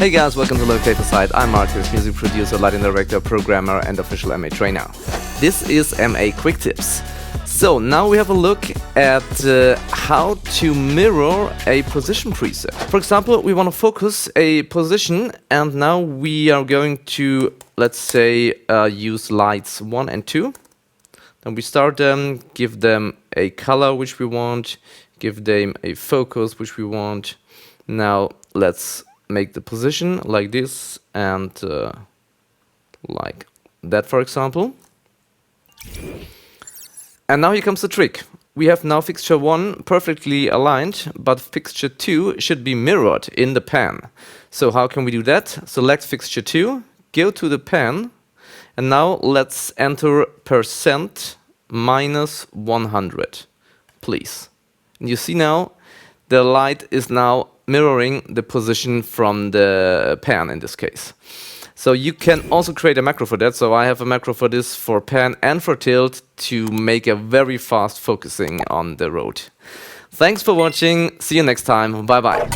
Hey guys, welcome to Lacave-Insight. I'm Marcus, music producer, lighting director, programmer and official MA trainer. This is MA Quick Tips. So now we have a look at how to mirror a position preset. For example, we want to focus a position and now we are going to, let's say, use lights 1 and 2. Then we start them, give them a color which we want, give them a focus which we want. Now let's make the position like this and like that, for example. And now here comes the trick. We have now fixture 1 perfectly aligned, but fixture 2 should be mirrored in the pan. So how can we do that? Select fixture 2, go to the pan, and now let's enter % minus 100, please. And you see now the light is now mirroring the position from the pan in this case. So you can also create a macro for that. So I have a macro for this for pan and for tilt to make a very fast focusing on the road. Thanks for watching. See you next time. Bye bye.